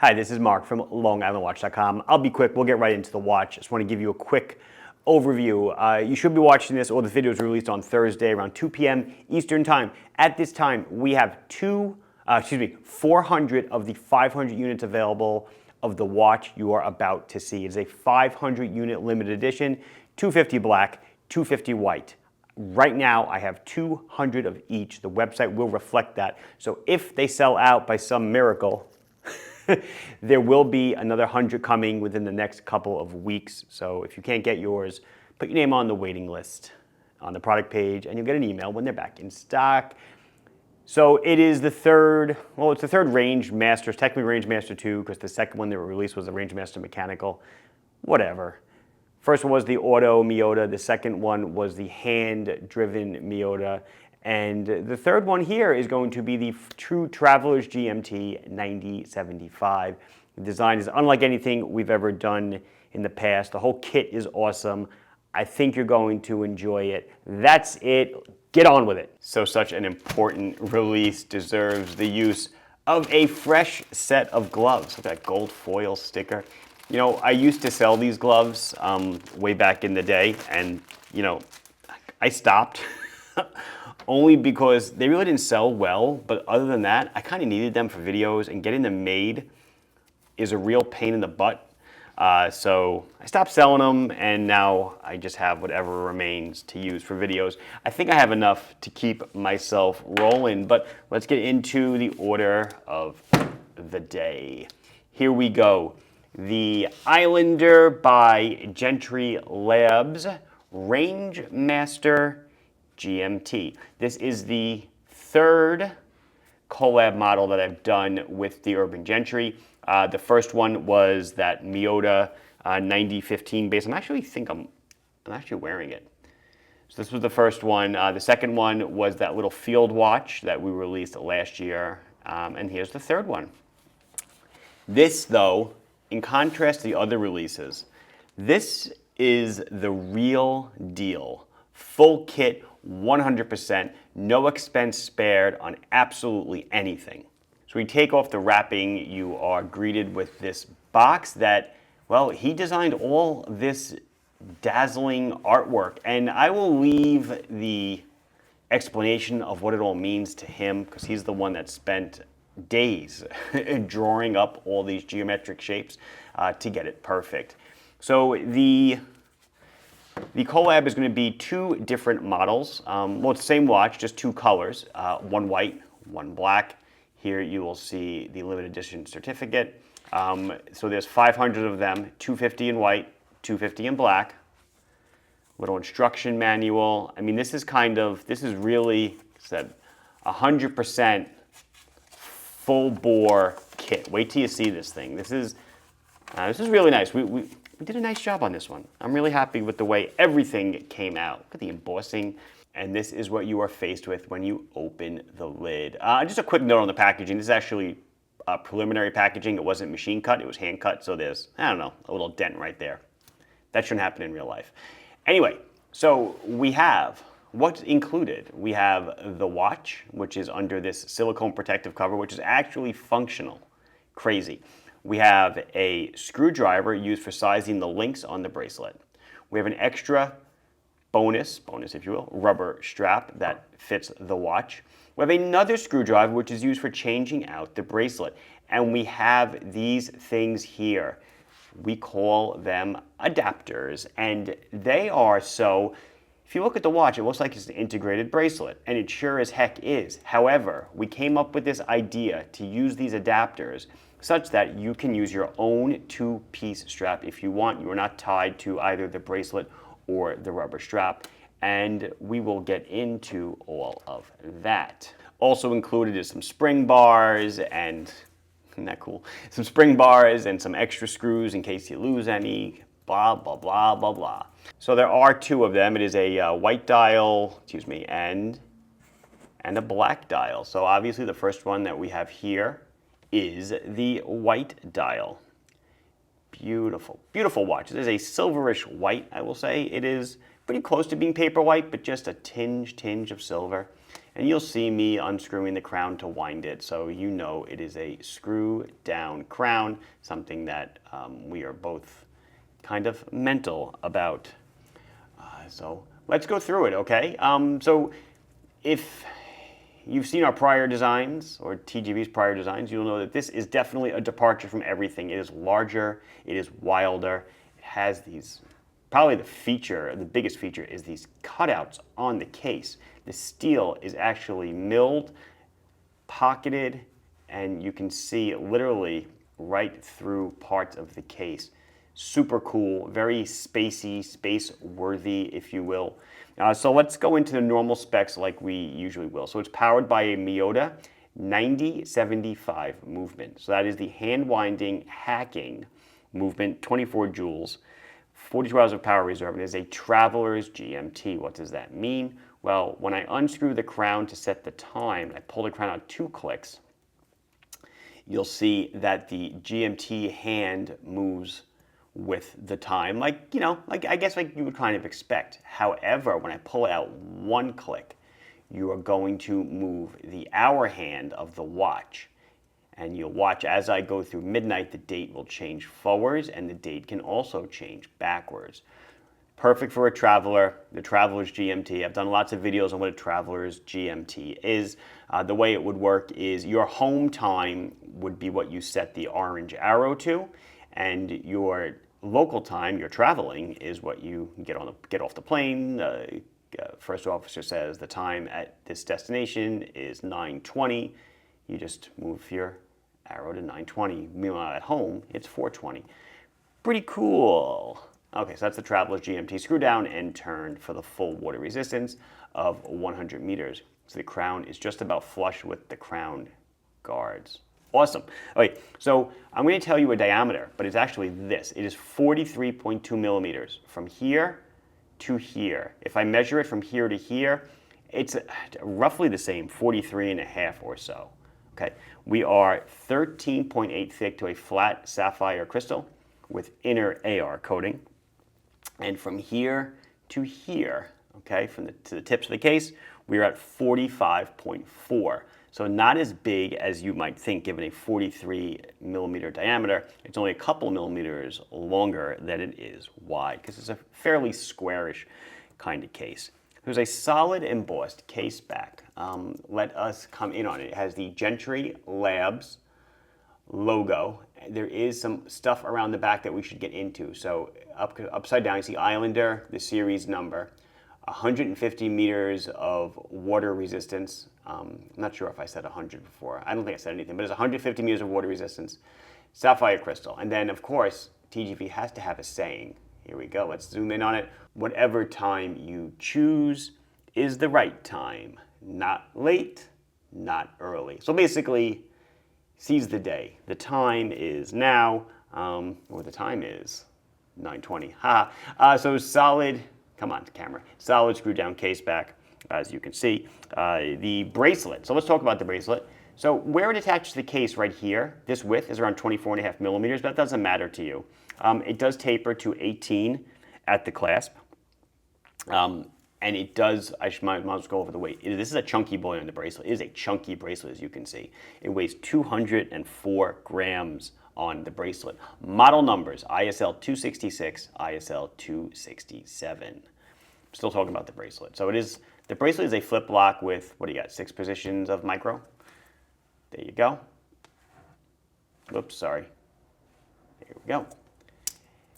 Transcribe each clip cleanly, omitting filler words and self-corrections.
Hi, this is Mark from LongIslandWatch.com. I'll be quick, we'll get right into the watch. Just want to give you a quick overview. You should be watching this, or the video is released on Thursday around 2 p.m. Eastern Time. At this time, we have 400 of the 500 units available of the watch you are about to see. It's a 500 unit limited edition, 250 black, 250 white. Right now, I have 200 of each. The website will reflect that. So if they sell out by some miracle, there will be another 100 coming within the next couple of weeks. So if you can't get yours, put your name on the waiting list on the product page, and you'll get an email when they're back in stock. So it is the third, well, it's the third Rangemaster. It's technically Rangemaster 2, because the second one that were released was the Rangemaster Mechanical. Whatever. First one was the Auto Miyota. The second one was the hand-driven Miyota. And the third one here is going to be the True Traveler's GMT 9075. The design is unlike anything we've ever done in the past. The whole kit is awesome. I think you're going to enjoy it. That's it. Get on with it. So such an important release deserves the use of a fresh set of gloves. Look at that gold foil sticker. You know, I used to sell these gloves way back in the day, and, you know, I stopped. Only because they really didn't sell well, but other than that, I kind of needed them for videos, and getting them made is a real pain in the butt. So I stopped selling them, and now I just have whatever remains to use for videos. I think I have enough to keep myself rolling, but let's get into the order of the day. Here we go. The Islander by Gentry Labs, Rangemaster GMT. This is the third Coab model that I've done with the Urban Gentry. The first one was that Miyota 9015 base. I'm actually wearing it. So this was the first one. The second one was that little field watch that we released last year. And here's the third one. This, though, in contrast to the other releases, this is the real deal. Full kit, 100%, no expense spared on absolutely anything. So when you take off the wrapping, you are greeted with this box that, well, he designed all this dazzling artwork. And I will leave the explanation of what it all means to him, because he's the one that spent days drawing up all these geometric shapes to get it perfect. So the Coab is going to be two different models. Well, it's the same watch, just two colors, one white, one black. Here you will see the limited edition certificate. So there's 500 of them, 250 in white, 250 in black. Little instruction manual. I mean, this is really, said, 100% full bore kit. Wait till you see this thing. This is really nice. We did a nice job on this one. I'm really happy with the way everything came out. Look at the embossing. And this is what you are faced with when you open the lid. Just a quick note on the packaging. This is actually preliminary packaging. It wasn't machine cut, it was hand cut. So there's, I don't know, a little dent right there. That shouldn't happen in real life. Anyway, so we have what's included. We have the watch, which is under this silicone protective cover, which is actually functional. Crazy. We have a screwdriver used for sizing the links on the bracelet. We have an extra bonus if you will, rubber strap that fits the watch. We have another screwdriver which is used for changing out the bracelet. And we have these things here. We call them adapters, and they are so, if you look at the watch, it looks like it's an integrated bracelet, and it sure as heck is. However, we came up with this idea to use these adapters such that you can use your own two-piece strap if you want. You are not tied to either the bracelet or the rubber strap, and we will get into all of that. Also included is some spring bars, and isn't that cool? Some spring bars and some extra screws in case you lose any, blah, blah, blah, blah, blah. So there are two of them. It is a white dial, and a black dial. So obviously the first one that we have here is the white dial. Beautiful, beautiful watch. It is a silverish white, I will say. It is pretty close to being paper white, but just a tinge of silver. and you'll see me unscrewing the crown to wind it, so you know it is a screw down crown, something that we are both kind of mental about. So let's go through it, okay? So if you've seen our prior designs, or TGV's prior designs, you'll know that this is definitely a departure from everything. It is larger, it is wilder, it has these, probably the biggest feature is these cutouts on the case. The steel is actually milled, pocketed, and you can see literally right through parts of the case. Super cool, very spacey, space-worthy, if you will. So let's go into the normal specs like we usually will. So it's powered by a Miyota 9075 movement. So that is the hand-winding, hacking movement, 24 joules, 42 hours of power reserve, and is a traveler's GMT. What does that mean? Well, when I unscrew the crown to set the time, I pull the crown out 2 clicks, you'll see that the GMT hand moves with the time, like I guess like you would kind of expect. However, when I pull it out 1 click, you are going to move the hour hand of the watch, and you'll watch as I go through midnight, the date will change forwards, and the date can also change backwards. Perfect for a traveler, the traveler's GMT. I've done lots of videos on what a traveler's GMT is. The way it would work is your home time would be what you set the orange arrow to, and your local time, you're traveling, is what you get off the plane. First officer says the time at this destination is 9:20. You just move your arrow to 9:20. Meanwhile, at home, it's 4:20. Pretty cool. Okay, so that's the traveler's GMT. Screw down and turn for the full water resistance of 100 meters. So the crown is just about flush with the crown guards. Awesome. Okay, so I'm going to tell you a diameter, but it's actually this. It is 43.2 millimeters from here to here. If I measure it from here to here, it's roughly the same, 43.5 or so. Okay, we are 13.8 thick to a flat sapphire crystal with inner AR coating. And from here to here, okay, to the tips of the case, we're at 45.4. So not as big as you might think given a 43 millimeter diameter. It's only a couple millimeters longer than it is wide because it's a fairly squarish kind of case. There's a solid embossed case back. Let us come in on it. It has the Gentry Labs logo. There is some stuff around the back that we should get into. So upside down, you see Islander, the series number, 150 meters of water resistance. I'm not sure if I said 100 before. I don't think I said anything, but it's 150 meters of water resistance, sapphire crystal. And then, of course, TGV has to have a saying. Here we go. Let's zoom in on it. Whatever time you choose is the right time. Not late, not early. So basically, seize the day. The time is now, or the time is 9:20. So solid, come on, camera. Solid screw down case back, as you can see. The bracelet. So let's talk about the bracelet. So where it attaches to the case right here, this width is around 24.5 millimeters, but that doesn't matter to you. It does taper to 18 at the clasp. And it does, might as well go over the weight. This is a chunky boy on the bracelet. It is a chunky bracelet, as you can see. It weighs 204 grams on the bracelet. Model numbers, ISL 266, ISL 267. Still talking about the bracelet. So the bracelet is a flip lock with, what do you got, 6 positions of micro? There you go. Whoops, sorry. There we go.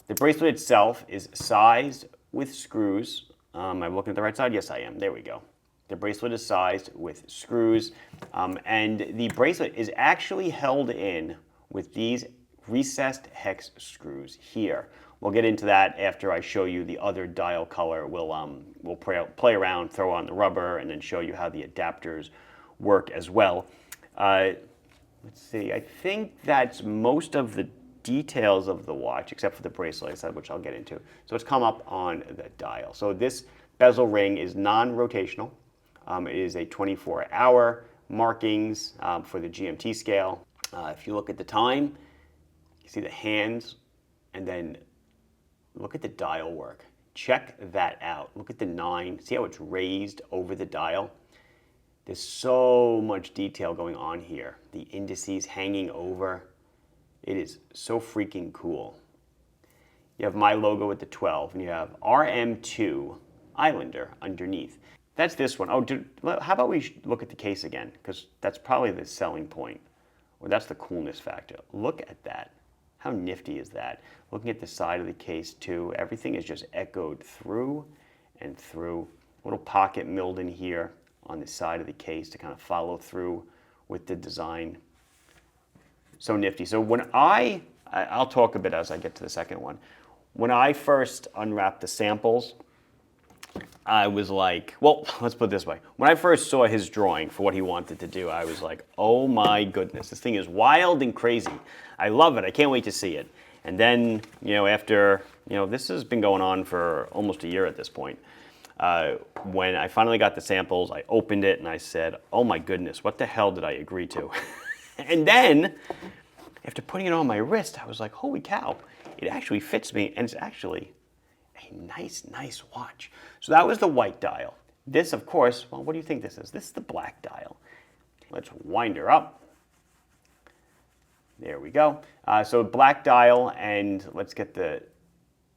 The bracelet itself is sized with screws. Am I looking at the right side? Yes, I am. There we go. The bracelet is sized with screws, and the bracelet is actually held in with these recessed hex screws here. We'll get into that after I show you the other dial color. We'll play around, throw on the rubber, and then show you how the adapters work as well. Let's see. I think that's most of the details of the watch, except for the bracelet, which I'll get into. So let's come up on the dial. So this bezel ring is non-rotational. It is a 24-hour markings for the GMT scale. If you look at the time, you see the hands, and then look at the dial work. Check that out. Look at the 9. See how it's raised over the dial? There's so much detail going on here. The indices hanging over. It is so freaking cool. You have my logo with the 12, and you have RM2 Islander underneath. That's this one. Oh, how about we look at the case again? Because that's probably the selling point, or that's the coolness factor. Look at that. How nifty is that? Looking at the side of the case too, everything is just echoed through and through. Little pocket milled in here on the side of the case to kind of follow through with the design. So nifty. So when I'll talk a bit as I get to the second one. When I first unwrapped the samples, I was like, well, let's put it this way. When I first saw his drawing for what he wanted to do, I was like, oh my goodness, this thing is wild and crazy. I love it. I can't wait to see it. And then, after, this has been going on for almost a year at this point. When I finally got the samples, I opened it and I said, oh my goodness, what the hell did I agree to? And then, after putting it on my wrist, I was like, holy cow, it actually fits me, and it's actually a nice watch. So that was the white dial. This, of course, well, what do you think this is? This is the black dial. Let's wind her up. There we go. So black dial, and let's get the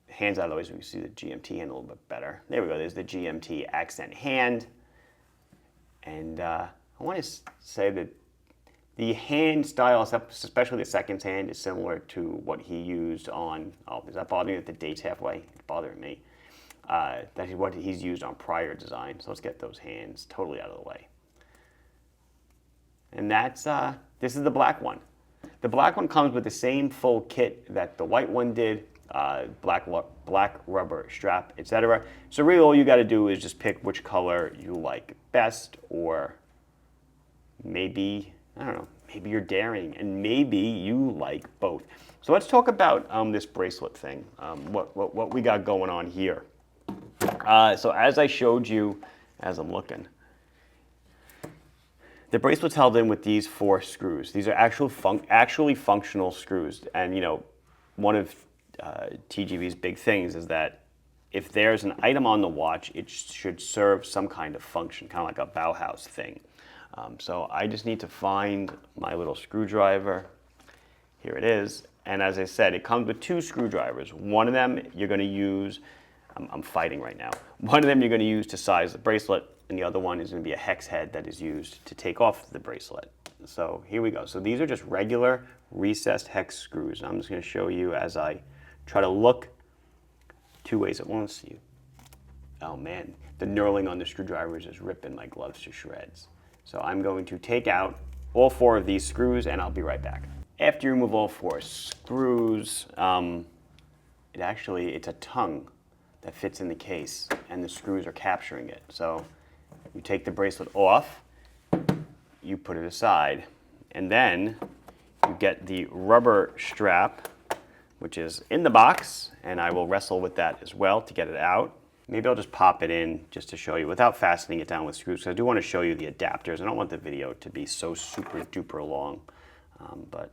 hands out of the way so we can see the GMT hand a little bit better. There we go. There's the GMT accent hand. And I want to say that the hand style, especially the second hand, is similar to what he used on, is that bothering you that the date's halfway? It's bothering me. That is what he's used on prior designs. So let's get those hands totally out of the way. And that's, this is the black one. The black one comes with the same full kit that the white one did, black rubber strap, etc. So really all you got to do is just pick which color you like best, or maybe, I don't know, maybe you're daring and maybe you like both. So let's talk about this bracelet thing, what we got going on here. So as I showed you, as I'm looking, the bracelet's held in with these 4 screws. These are actually functional screws. And one of TGV's big things is that if there's an item on the watch, it should serve some kind of function, kind of like a Bauhaus thing. So I just need to find my little screwdriver. Here it is. And as I said, it comes with 2 screwdrivers. One of them you're going to use, I'm fighting right now. One of them you're going to use to size the bracelet, and the other one is going to be a hex head that is used to take off the bracelet. So here we go. So these are just regular recessed hex screws. I'm just going to show you as I try to look 2 ways at once. Oh man, the knurling on the screwdrivers is ripping my gloves to shreds. So I'm going to take out all 4 of these screws, and I'll be right back. After you remove all 4 screws, it's a tongue that fits in the case, and the screws are capturing it. So you take the bracelet off, you put it aside, and then you get the rubber strap, which is in the box, and I will wrestle with that as well to get it out. Maybe I'll just pop it in just to show you without fastening it down with screws, because I do want to show you the adapters. I don't want the video to be so super duper long, but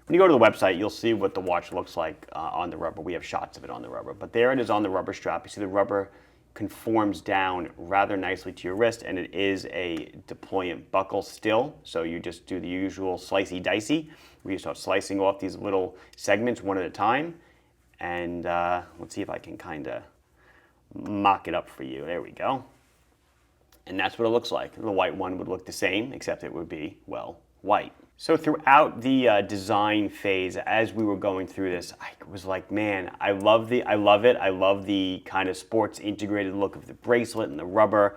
when you go to the website, you'll see what the watch looks like on the rubber. We have shots of it on the rubber, but there it is on the rubber strap. You see the rubber conforms down rather nicely to your wrist, and it is a deployant buckle still. So you just do the usual slicey dicey, where you start slicing off these little segments one at a time. And let's see if I can kind of mock it up for you. There we go. And that's what it looks like. The white one would look the same, except it would be, well, white. So throughout the design phase, as we were going through this, I was like, man, I love it. I love the kind of sports integrated look of the bracelet and the rubber,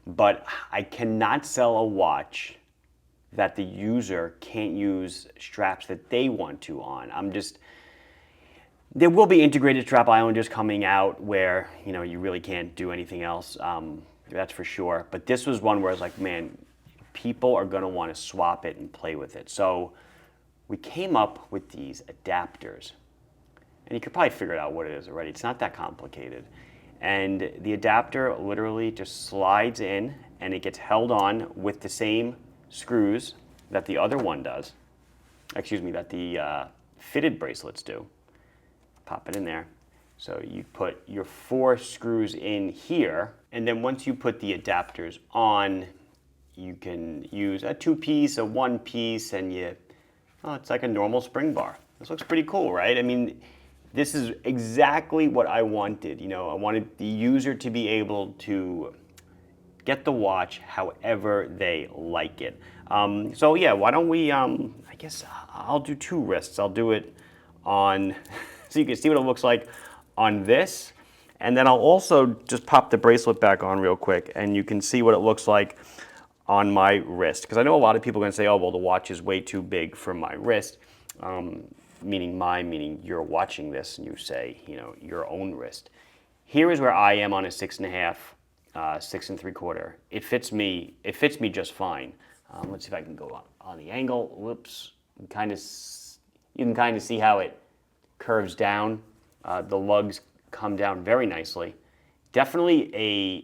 but I cannot sell a watch that the user can't use straps that they want to on. There will be integrated strap islanders coming out where, you really can't do anything else. That's for sure. But this was one where I was like, man, people are going to want to swap it and play with it. So we came up with these adapters. And you could probably figure out what it is already. It's not that complicated. And the adapter literally just slides in, and it gets held on with the same screws that the other one does. That the fitted bracelets do. Pop it in there. So you put your 4 screws in here, and then once you put the adapters on, you can use a 2-piece, a 1-piece, and it's like a normal spring bar. This looks pretty cool, right? I mean, this is exactly what I wanted. I wanted the user to be able to get the watch however they like it. So yeah, why don't we, I guess I'll do 2 wrists. I'll do it on, so you can see what it looks like on this. And then I'll also just pop the bracelet back on real quick and you can see what it looks like on my wrist. Because I know a lot of people are gonna say, oh, well, the watch is way too big for my wrist. Meaning you're watching this and you say, your own wrist. Here is where I am on a 6.5, 6 3/4. It fits me just fine. Let's see if I can go on the angle. Whoops. You can kind of see how it curves down. The lugs come down very nicely. Definitely I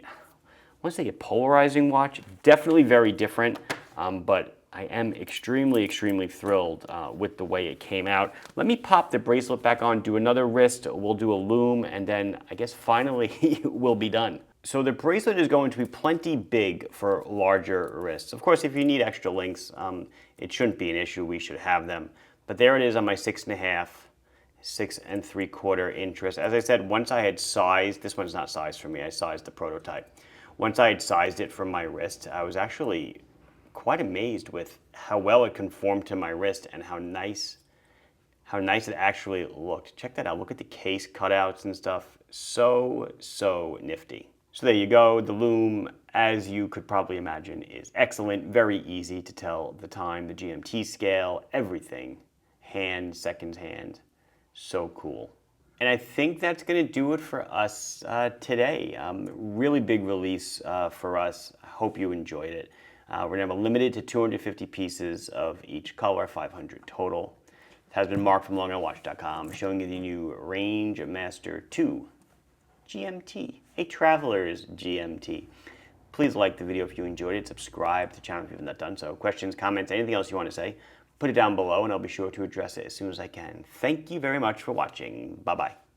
want to say a polarizing watch. Definitely very different, but I am extremely, extremely thrilled with the way it came out. Let me pop the bracelet back on, do another wrist, we'll do a loom, and then I guess finally we'll be done. So the bracelet is going to be plenty big for larger wrists. Of course, if you need extra links, it shouldn't be an issue. We should have them. But there it is on my 6.5, 6 3/4 inch wrist. As I said, once I had sized, this one's not sized for me, I sized the prototype. Once I had sized it from my wrist, I was actually quite amazed with how well it conformed to my wrist and how nice it actually looked. Check that out. Look at the case cutouts and stuff. So nifty. So there you go. The loom, as you could probably imagine, is excellent. Very easy to tell the time, the GMT scale, everything. Hand, seconds hand. So cool. And I think that's going to do it for us today. Really big release for us. I hope you enjoyed it. We're going to have a limited to 250 pieces of each color, 500 total. It has been Mark from LongRunWatch.com showing you the new Rangemaster 2 GMT, a traveler's GMT. Please like the video if you enjoyed it. Subscribe to the channel if you haven't done so. Questions, comments, anything else you want to say, put it down below and I'll be sure to address it as soon as I can. Thank you very much for watching. Bye-bye.